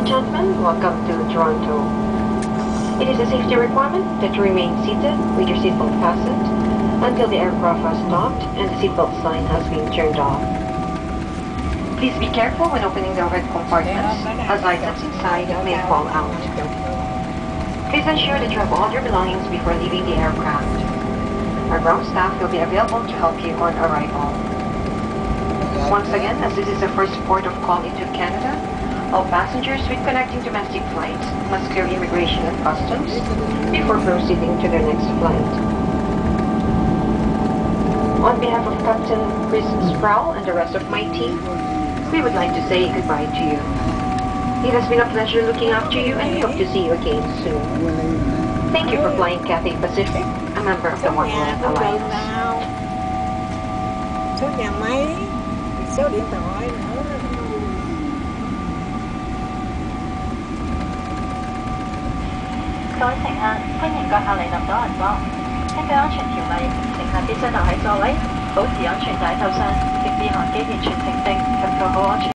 and gentlemen, welcome to Toronto. It is a safety requirement that you remain seated with your seatbelt fastened until the aircraft has stopped and the seatbelt sign has been turned off. Please be careful when opening the overhead compartments, as items inside may fall out. Please ensure that you have all your belongings before leaving the aircraft. Our ground staff will be available to help you on arrival. Once again, as this is the first port of call into Canada, all passengers with connecting domestic flights must clear immigration and customs before proceeding to their next flight. On behalf of Captain Chris Sproul and the rest of my team, we would like to say goodbye to you. It has been a pleasure looking after you and we hope to see you again soon. Thank you for flying Cathay Pacific, a member of the One World Alliance. Số nhà máy, số điện thoại nữa. Các位乘客，歡迎閣客嚟臨到銀邦。根據安全條例，乘客必須留喺座位，保持安全帶扣上，直至航機完全停定及做好安全